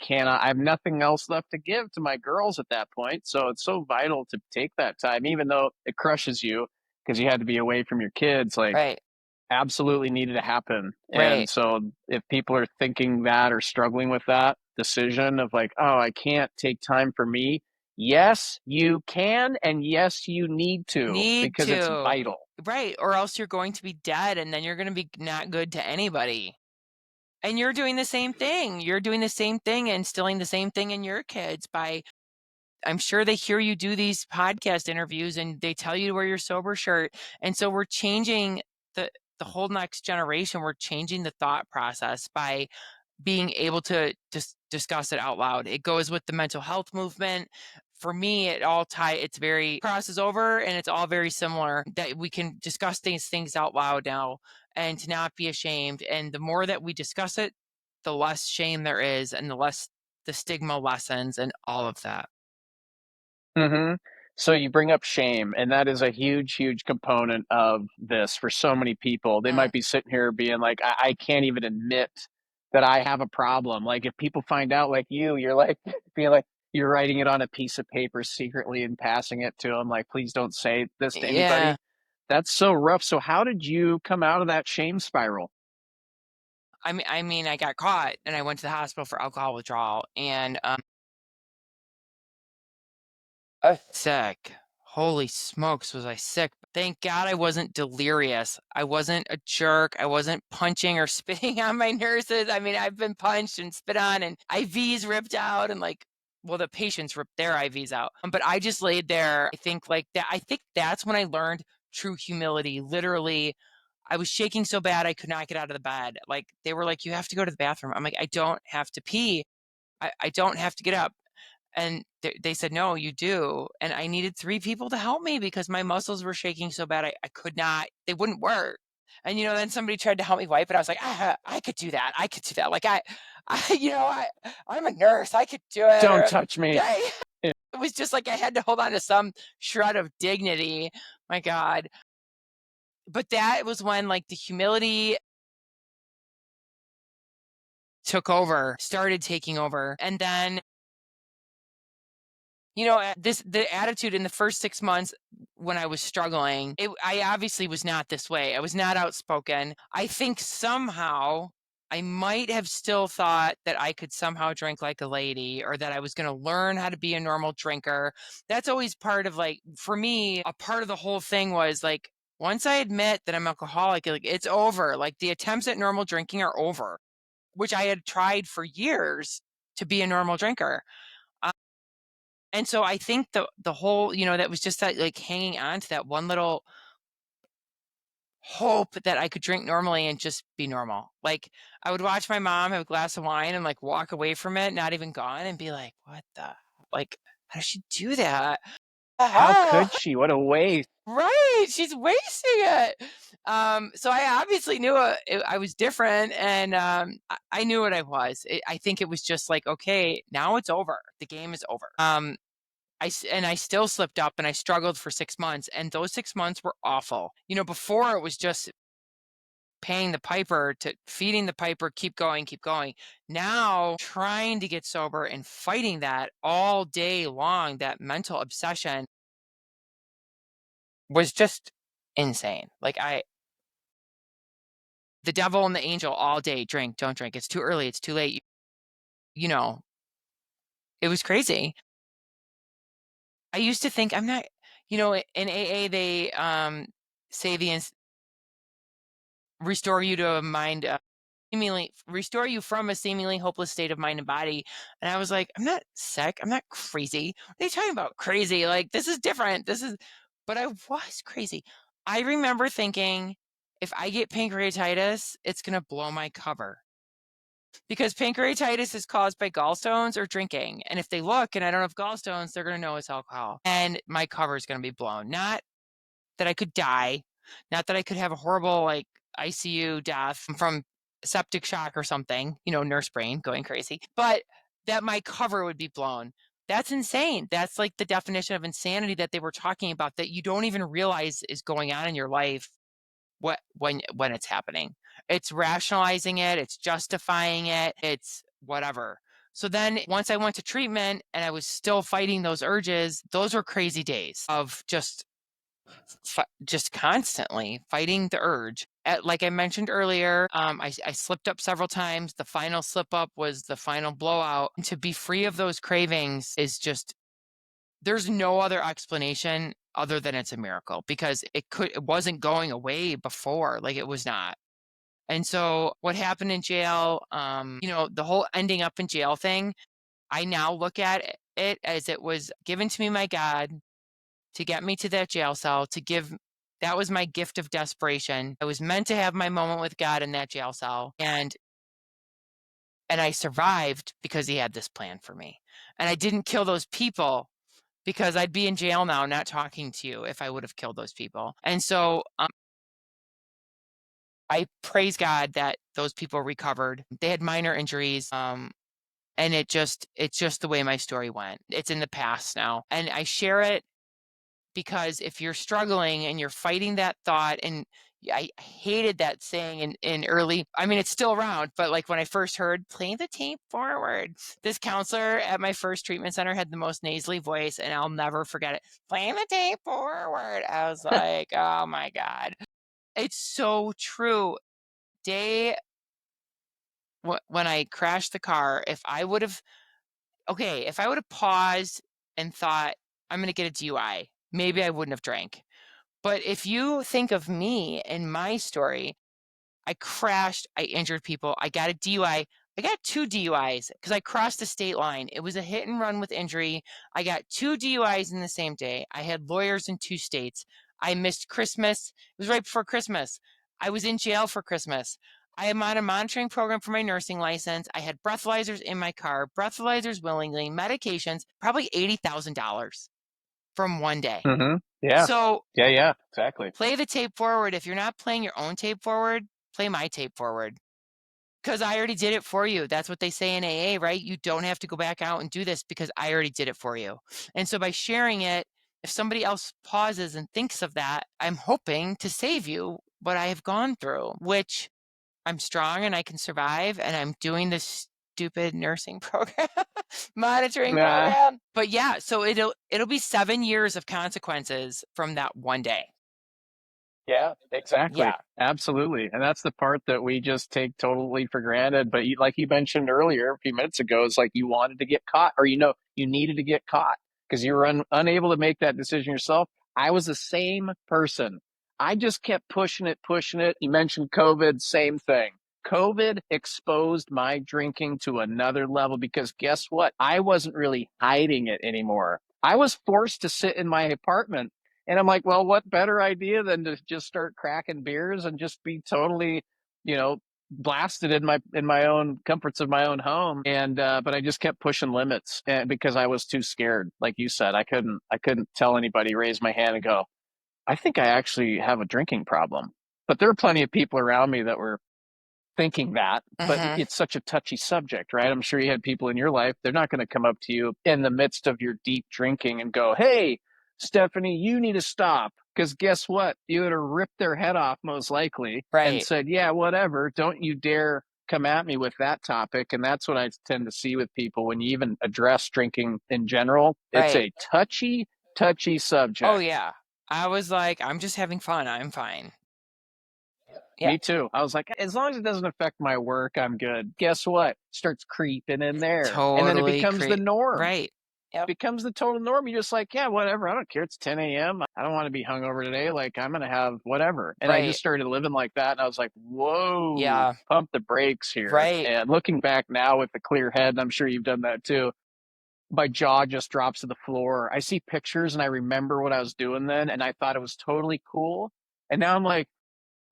have nothing else left to give to my girls at that point. So it's so vital to take that time, even though it crushes you because you had to be away from your kids. Like, Right. absolutely needed to happen. And Right. so if people are thinking that or struggling with that decision of like, oh, I can't take time for me. Yes, you can. And yes, you need to Need because it's to. vital. Right. Or else you're going to be dead and then you're going to be not good to anybody. And you're doing the same thing. You're doing the same thing and instilling the same thing in your kids by, I'm sure they hear you do these podcast interviews and they tell you to wear your sober shirt. And so we're changing the whole next generation. We're changing the thought process by being able to just discuss it out loud. It goes with the mental health movement. For me, it's very crosses over and it's all very similar, that we can discuss these things out loud now and to not be ashamed. And the more that we discuss it, the less shame there is and the less the stigma lessens and all of that. Hmm. So you bring up shame, and that is a huge, huge component of this for so many people. They Mm, might be sitting here being like, I can't even admit that I have a problem. Like if people find out like you're like being like you're writing it on a piece of paper secretly and passing it to them, like, please don't say this to yeah. anybody. That's so rough. So how did you come out of that shame spiral? I mean, I got caught and I went to the hospital for alcohol withdrawal and sick. Holy smokes, was I sick. Thank God I wasn't delirious. I wasn't a jerk. I wasn't punching or spitting on my nurses. I mean, I've been punched and spit on and IVs ripped out and well, the patients ripped their IVs out. But I just laid there. I think like that. I think that's when I learned true humility. Literally, I was shaking so bad I could not get out of the bed. Like they were like, "You have to go to the bathroom." I'm like, "I don't have to pee. I don't have to get up." And they said, "No, you do." And I needed three people to help me because my muscles were shaking so bad I could not, they wouldn't work. And then somebody tried to help me wipe it. I was like, I could do that. I could do that. Like I'm a nurse. I could do it. Don't Or touch me. I, it was just like I had to hold on to some shred of dignity. My God. But that was when like the humility started taking over. And then, the attitude in the first 6 months when I was struggling, I obviously was not this way. I was not outspoken. I think somehow I might have still thought that I could somehow drink like a lady, or that I was going to learn how to be a normal drinker. That's always part of, like, for me, a part of the whole thing was like, once I admit that I'm alcoholic, like, it's over. Like, the attempts at normal drinking are over, which I had tried for years to be a normal drinker. And so I think the whole, that was just that, like, hanging on to that one little hope that I could drink normally and just be normal. Like, I would watch my mom have a glass of wine and, like, walk away from it, not even gone, and be like, what the, like, how does she do that? How Oh, could she? What a waste. right. She's wasting it. So I obviously knew I was different, and I knew what I was. I think it was just like, okay, now it's over. The game is over. I still slipped up, and I struggled for 6 months, and those 6 months were awful. Before, it was just paying the piper, to feeding the piper, keep going, keep going. Now, trying to get sober and fighting that all day long, that mental obsession, was just insane. Like, the devil and the angel all day: drink, don't drink, it's too early, it's too late. You know, it was crazy. I used to think I'm not, in AA, they say restore you to a mind, seemingly restore you from a seemingly hopeless state of mind and body. And I was like, I'm not sick. I'm not crazy. What are you talking about? Crazy? Like, this is different. But I was crazy. I remember thinking, if I get pancreatitis, it's going to blow my cover, because pancreatitis is caused by gallstones or drinking. And if they look and I don't have gallstones, they're going to know it's alcohol, and my cover is going to be blown. Not that I could die, not that I could have a horrible, like, ICU death from septic shock or something, nurse brain going crazy, but that my cover would be blown. That's insane. That's like the definition of insanity that they were talking about, that you don't even realize is going on in your life when it's happening. It's rationalizing it, it's justifying it, it's whatever. So then, once I went to treatment and I was still fighting those urges, those were crazy days of just constantly fighting the urge. Like I mentioned earlier, I slipped up several times. The final slip up was the final blowout. And to be free of those cravings is just, there's no other explanation other than it's a miracle, because it wasn't going away before. Like, it was not. And so what happened in jail, the whole ending up in jail thing, I now look at it as it was given to me by God to get me to that jail cell, that was my gift of desperation. I was meant to have my moment with God in that jail cell. And I survived because he had this plan for me. And I didn't kill those people, because I'd be in jail now not talking to you if I would have killed those people. And so I praise God that those people recovered. They had minor injuries. And it's just the way my story went. It's in the past now. And I share it because if you're struggling and you're fighting that thought, and I hated that saying in early, I mean, it's still around, but like when I first heard "play the tape forward," this counselor at my first treatment center had the most nasally voice, and I'll never forget it. "Play the tape forward." I was like, oh my God. It's so true. When I crashed the car, if I would have paused and thought, I'm going to get a DUI, maybe I wouldn't have drank. But if you think of me and my story, I crashed, I injured people, I got a DUI. I got 2 DUIs because I crossed the state line. It was a hit and run with injury. I got 2 DUIs in the same day. I had lawyers in 2 states. I missed Christmas. It was right before Christmas. I was in jail for Christmas. I am on a monitoring program for my nursing license. I had breathalyzers in my car, breathalyzers willingly, medications, probably $80,000 from one day. Mm-hmm. Yeah. So Yeah. Exactly. play the tape forward. If you're not playing your own tape forward, play my tape forward, because I already did it for you. That's what they say in AA, right? You don't have to go back out and do this because I already did it for you. And so by sharing it, if somebody else pauses and thinks of that, I'm hoping to save you what I have gone through, which I'm strong and I can survive, and I'm doing this stupid nursing program, monitoring Nah. program. But yeah, so it'll be 7 years of consequences from that one day. Yeah, exactly. Yeah, Absolutely. And that's the part that we just take totally for granted. But like you mentioned earlier, a few minutes ago, it's like you wanted to get caught, or you needed to get caught because you were unable to make that decision yourself. I was the same person. I just kept pushing it, pushing it. You mentioned COVID, same thing. COVID exposed my drinking to another level because guess what? I wasn't really hiding it anymore. I was forced to sit in my apartment, and I'm like, well, what better idea than to just start cracking beers and just be totally, you know, blasted in my own comforts of my own home. And but I just kept pushing limits, because I was too scared. Like you said, I couldn't tell anybody, raise my hand and go, I think I actually have a drinking problem. But there were plenty of people around me that were thinking that, but hmm it's such a touchy subject, right? I'm sure you had people in your life, they're not going to come up to you in the midst of your deep drinking and go, hey, Stephanie, you need to stop. Because guess what? You would have ripped their head off most likely and right, said, yeah, whatever. Don't you dare come at me with that topic. And that's what I tend to see with people when you even address drinking in general. It's right. a touchy, touchy Oh subject. yeah, I was like, I'm just having fun. I'm fine. Yeah, Me too. I was like, as long as it doesn't affect my work, I'm good. Guess what? Starts creeping in there. And then it totally becomes the create. norm. Right. Yep. Becomes the total norm. You're just like, yeah, whatever. I don't care. It's 10 a.m. I don't want to be hungover today. Like, I'm going to have whatever. And I Right. just started living like that. And I was like, whoa, Yeah. pump the brakes here. Right. And looking back now with the clear head, and I'm sure you've done that too, my jaw just drops to the floor. I see pictures and I remember what I was doing then. And I thought it was totally cool. And now I'm like,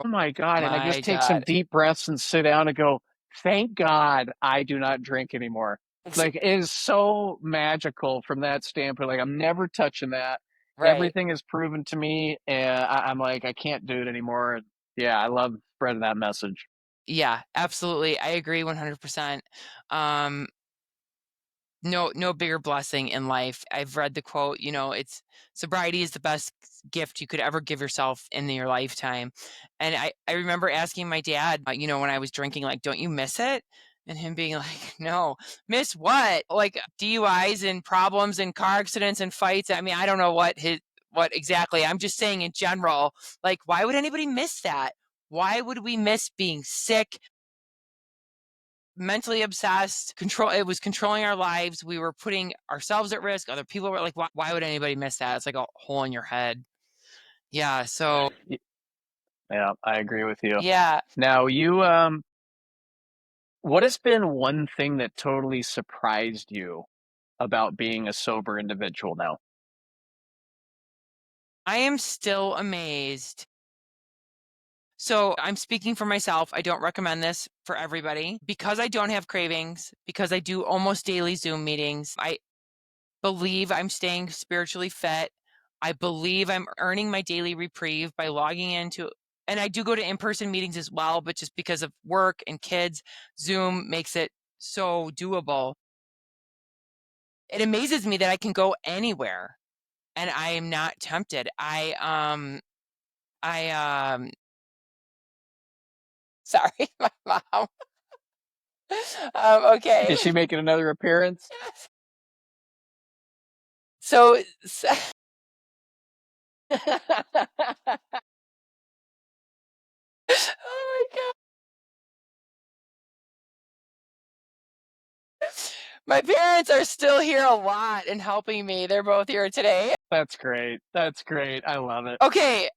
oh my God. And I My just take some God. deep breaths and sit down and go, thank God I do not drink anymore. Ex- Like it is so magical from that standpoint. Like I'm never touching that. Right. Everything is proven to me. And I'm like, I can't do it anymore. And yeah, I love spreading that message. Yeah, absolutely. I agree 100%. Um, no bigger blessing in life. I've read the quote, it's sobriety is the best gift you could ever give yourself in your lifetime. And I remember asking my dad, when I was drinking, like, don't you miss it? And him being like, no, miss what? Like DUIs and problems and car accidents and fights. I mean, I don't know what exactly. I'm just saying in general, like, why would anybody miss that? Why would we miss being sick, mentally obsessed, it was controlling our lives. We were putting ourselves at risk. Other people were like, why would anybody miss that? It's like a hole in your head. Yeah. So Yeah, I agree with you. yeah, Now, what has been one thing that totally surprised you about being a sober individual now? I am still amazed. So I'm speaking for myself. I don't recommend this for everybody because I don't have cravings, because I do almost daily Zoom meetings. I believe I'm staying spiritually fit. I believe I'm earning my daily reprieve by logging into, and I do go to in-person meetings as well, but just because of work and kids, Zoom makes it so doable. It amazes me that I can go anywhere and I am not tempted. I sorry, my mom. Okay. Is she making another appearance? So, oh my God. My parents are still here a lot and helping me. They're both here today. That's great. That's great. I love it. Okay,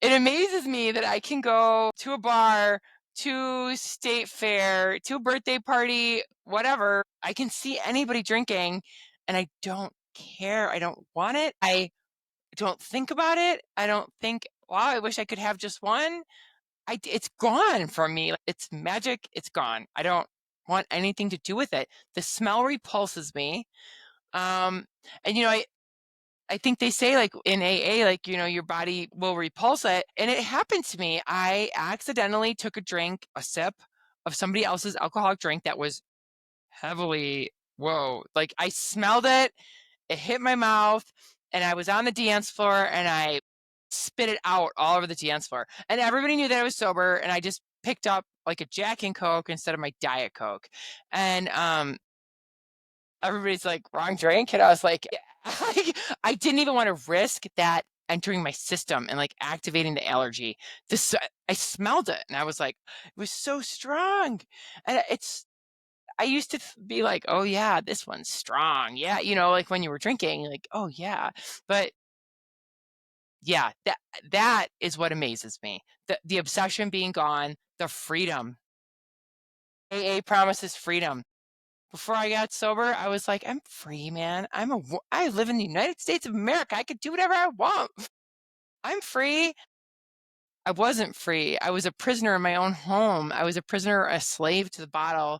it amazes me that I can go to a bar, to state fair, to a birthday party, whatever. I can see anybody drinking and I don't care. I don't want it. I don't think about it. I don't think, wow, I wish I could have just one. It's gone from me. It's magic. It's gone. I don't want anything to do with it. The smell repulses me. Um, and I think they say, like, in AA, like, your body will repulse it. And it happened to me. I accidentally took a sip of somebody else's alcoholic drink that was heavily, whoa, like I smelled it, it hit my mouth, and I was on the dance floor and I spit it out all over the dance floor. And everybody knew that I was sober. And I just picked up like a Jack and Coke instead of my Diet Coke. And everybody's like, wrong drink. And I was like, I didn't even want to risk that entering my system and like activating the allergy. This, I smelled it and I was like, it was so strong. And I used to be like, oh yeah, this one's strong. Yeah. Like when you were drinking, like, oh yeah. But yeah, that is what amazes me. The obsession being gone, the freedom. AA promises freedom. Before I got sober, I was like, I'm free, man. I live in the United States of America. I could do whatever I want. I'm free. I wasn't free. I was a prisoner in my own home. I was a prisoner, a slave to the bottle.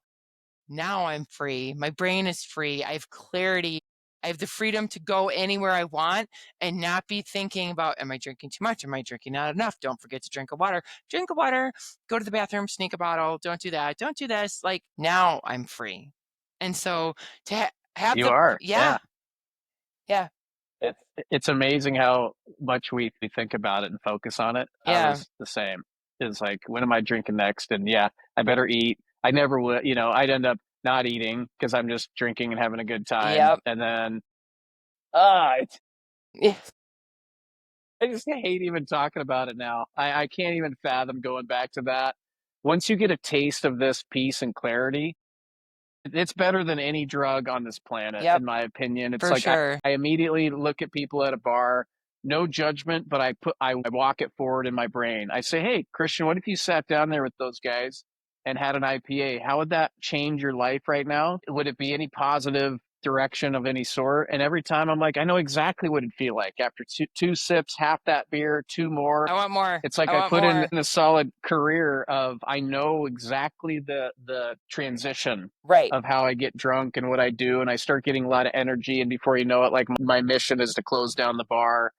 Now I'm free. My brain is free. I have clarity. I have the freedom to go anywhere I want and not be thinking about, am I drinking too much? Am I drinking not enough? Don't forget to drink a water. Drink a water, go to the bathroom, sneak a bottle. Don't do that. Don't do this. Like now I'm free. And so to have You are, yeah, yeah. yeah, It's it's amazing how much we think about it and focus on it. I yeah, was the same. It's like, when am I drinking next? And yeah, I better eat. I never would, I'd end up not eating because I'm just drinking and having a good time. yep, And then, it's, yeah, I just hate even talking about it now. I can't even fathom going back to that. Once you get a taste of this peace and clarity, it's better than any drug on this planet, yep, in my opinion. It's for like sure. I immediately look at people at a bar, no judgment, but I walk it forward in my brain. I say, "Hey, Kristian, what if you sat down there with those guys and had an IPA? How would that change your life right now? Would it be any positive direction of any sort?" And every time I'm like, I know exactly what it'd feel like after two sips, half that beer, two more. I want more. It's like I I want put in more. a solid career of, I know exactly the transition Right, of how I get drunk and what I do, and I start getting a lot of energy. And before you know it, like, my mission is to close down the bar.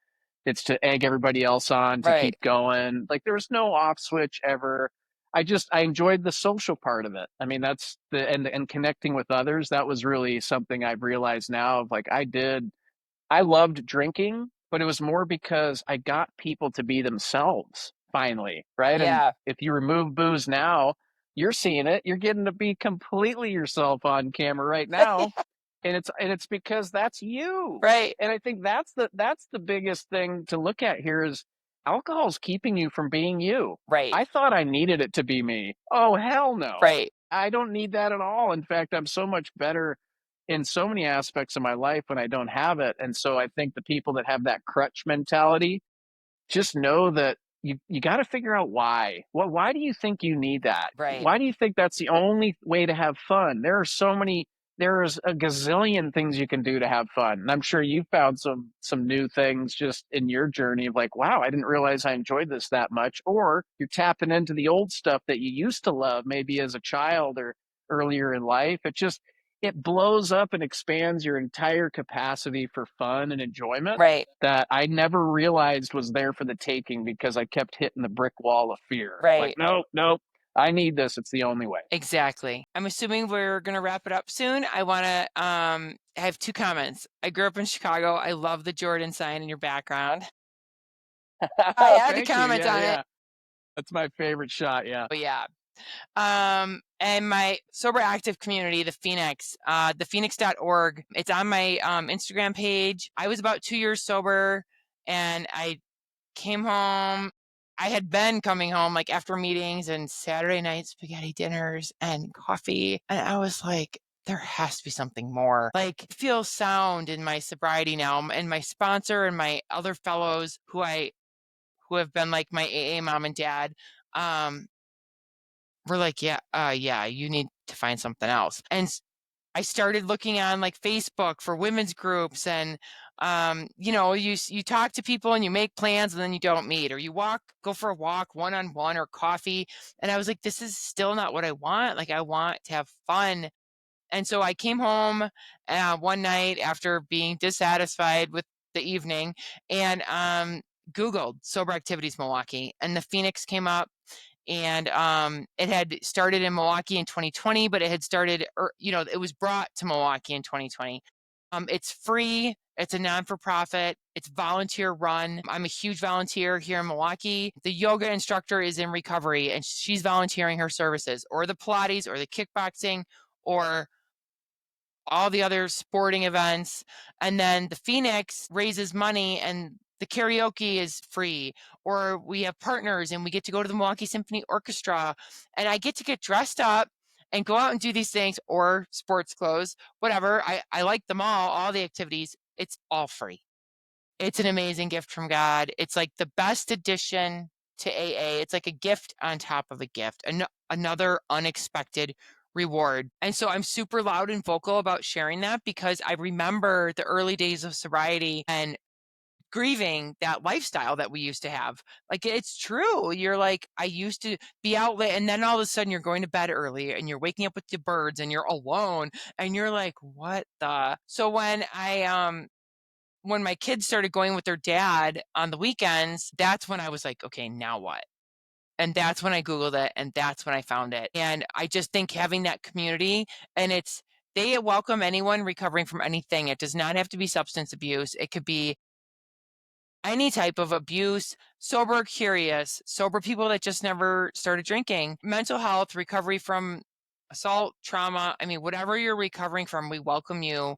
It's to egg everybody else on to right, keep going. Like, there was no off switch ever. I enjoyed the social part of it. I mean, that's the and connecting with others. That was really something I've realized now. Of like, I loved drinking, but it was more because I got people to be themselves finally, right? And yeah, if you remove booze now, you're seeing it. You're getting to be completely yourself on camera right now, and it's because that's you. right, And I think that's the biggest thing to look at here is alcohol's keeping you from being you. right, I thought I needed it to be me. Oh, hell no. right, I don't need that at all. In fact, I'm so much better in so many aspects of my life when I don't have it. And so I think the people that have that crutch mentality, just know that you got to figure out why. Well, why do you think you need that? right, Why do you think that's the only way to have fun? There's a gazillion things you can do to have fun. And I'm sure you've found some new things just in your journey of like, wow, I didn't realize I enjoyed this that much. Or you're tapping into the old stuff that you used to love, maybe as a child or earlier in life. It blows up and expands your entire capacity for fun and enjoyment right, that I never realized was there for the taking because I kept hitting the brick wall of fear. Like, right. nope, nope, I need this. It's the only way. Exactly. I'm assuming we're gonna wrap it up soon. I wanna I have two comments. I grew up in Chicago. I love the Jordan sign in your background. I had to Thank you. comment Yeah, on it. yeah. That's my favorite shot. Yeah. But yeah. And my sober active community, the phoenix.org. It's on my Instagram page. I was about 2 years sober and I came home. I had been coming home like after meetings and Saturday night spaghetti dinners and coffee. And I was like, there has to be something more. Like, I feel sound in my sobriety now. And my sponsor and my other fellows who have been like my AA mom and dad, were like, yeah, you need to find something else. And I started looking on like Facebook for women's groups and you talk to people and you make plans and then you don't meet or you go for a walk one-on-one or coffee. And I was like, this is still not what I want. Like I want to have fun. And so I came home one night after being dissatisfied with the evening and Googled sober activities Milwaukee and the Phoenix came up and it had started in Milwaukee in 2020, but it had started, it was brought to Milwaukee in 2020. It's free. It's a non-for-profit. It's volunteer run. I'm a huge volunteer here in Milwaukee. The yoga instructor is in recovery and she's volunteering her services, or the Pilates or the kickboxing or all the other sporting events. And then the Phoenix raises money and the karaoke is free, or we have partners and we get to go to the Milwaukee Symphony Orchestra and I get to get dressed up and go out and do these things, or sports clothes, whatever. I like them all the activities. It's all free. It's an amazing gift from God. It's like the best addition to AA. It's like a gift on top of a gift, another unexpected reward. And so I'm super loud and vocal about sharing that because I remember the early days of sobriety and grieving that lifestyle that we used to have. Like, it's true. You're like, I used to be out late, and then all of a sudden you're going to bed early and you're waking up with the birds and you're alone and you're like, what the? So when my kids started going with their dad on the weekends, that's when I was like, okay, now what? And that's when I Googled it and that's when I found it. And I just think having that community, and they welcome anyone recovering from anything. It does not have to be substance abuse. It could be any type of abuse, sober curious, sober people that just never started drinking, mental health, recovery from assault, trauma. I mean, whatever you're recovering from, we welcome you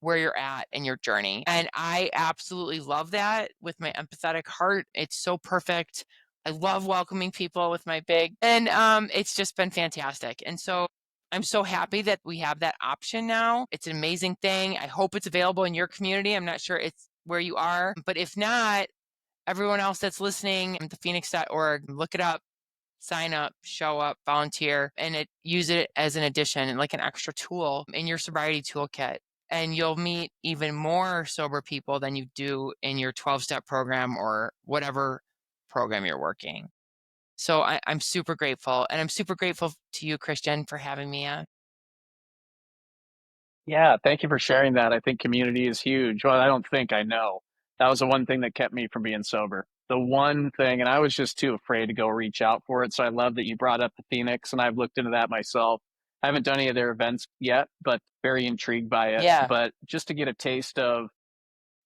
where you're at in your journey. And I absolutely love that with my empathetic heart. It's so perfect. I love welcoming people with my big, and it's just been fantastic. And so I'm so happy that we have that option now. It's an amazing thing. I hope it's available in your community. I'm not sure it's where you are, but if not, everyone else that's listening, thephoenix.org, look it up, sign up, show up, volunteer, and use it as an addition, like an extra tool in your sobriety toolkit. And you'll meet even more sober people than you do in your 12-step program or whatever program you're working. So I'm super grateful. And I'm super grateful to you, Kristian, for having me on. Yeah, thank you for sharing that. I think community is huge. Well, I don't think, I know. That was the one thing that kept me from being sober. The one thing, and I was just too afraid to go reach out for it. So I love that you brought up the Phoenix, and I've looked into that myself. I haven't done any of their events yet, but very intrigued by it. Yeah. But just to get a taste of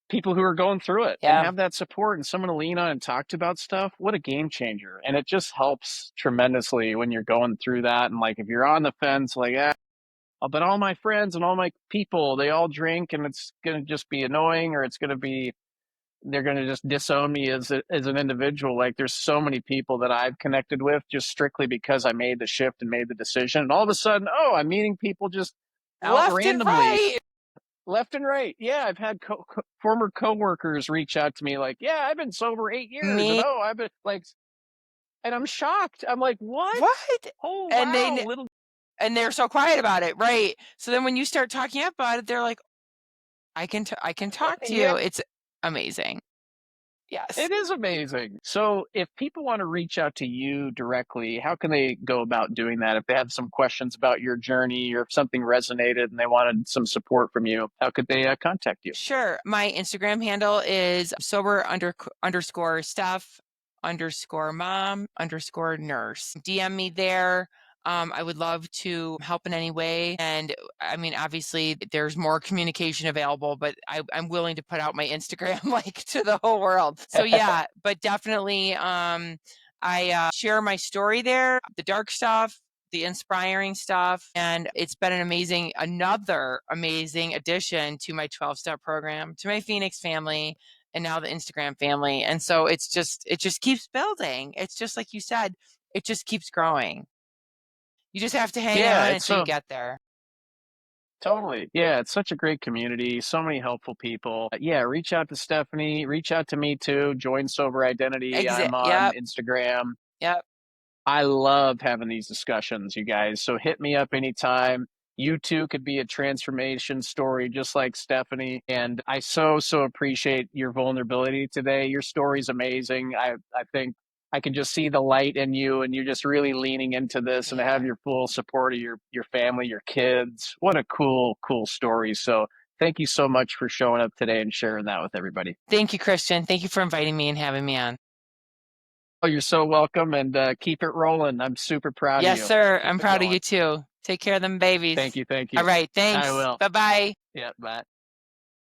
people who are going through it and Yeah. have that support and someone to lean on and talk to about stuff, what a game changer. And it just helps tremendously when you're going through that. And like if you're on the fence, like, but all my friends and all my people, they all drink and it's going to just be annoying, or it's going to be, they're going to just disown me as an individual. Like there's so many people that I've connected with just strictly because I made the shift and made the decision. And all of a sudden, oh, I'm meeting people just out Left and randomly, right. left and right. Yeah, I've had former coworkers reach out to me like, yeah, I've been sober 8 years. And Me. oh, I've been like, and I'm shocked. I'm like, what? What? Oh, And wow. Little. and they're so quiet about it, right? So then when you start talking about it, they're like, I can talk to Yeah. you. It's amazing. Yes. It is amazing. So, if people want to reach out to you directly, how can they go about doing that? If they have some questions about your journey, or if something resonated and they wanted some support from you, how could they contact you? Sure. My Instagram handle is underscore Steph underscore mom underscore nurse. DM me there. I would love to help in any way. And I mean, obviously, there's more communication available, but I'm willing to put out my Instagram like to the whole world. So, yeah, but definitely, I share my story there, the dark stuff, the inspiring stuff. And it's been another amazing addition to my 12-step program, to my Phoenix family, and now the Instagram family. And so it just keeps building. It's just like you said, it just keeps growing. You just have to hang Yeah, on it's until you so get there. totally. Yeah, it's such a great community. So many helpful people. Yeah, reach out to Stephanie. Reach out to me too. Join Sober Identity. I'm on Yep. Instagram. Yep. I love having these discussions, you guys. So hit me up anytime. You too could be a transformation story just like Stephanie. And I so appreciate your vulnerability today. Your story's amazing. I think I can just see the light in you, and you're just really leaning into this, and to have Yeah. your full support of your family, your kids. What a cool story. So thank you so much for showing up today and sharing that with everybody. Thank you, Kristian. Thank you for inviting me and having me on. Oh, you're so welcome, and keep it rolling. I'm super proud of Yes, you. sir. Keep I'm it proud of going. you too. Take care of them babies. Thank you. Thank All you. right. I Thanks. will. Bye bye. Yeah, bye.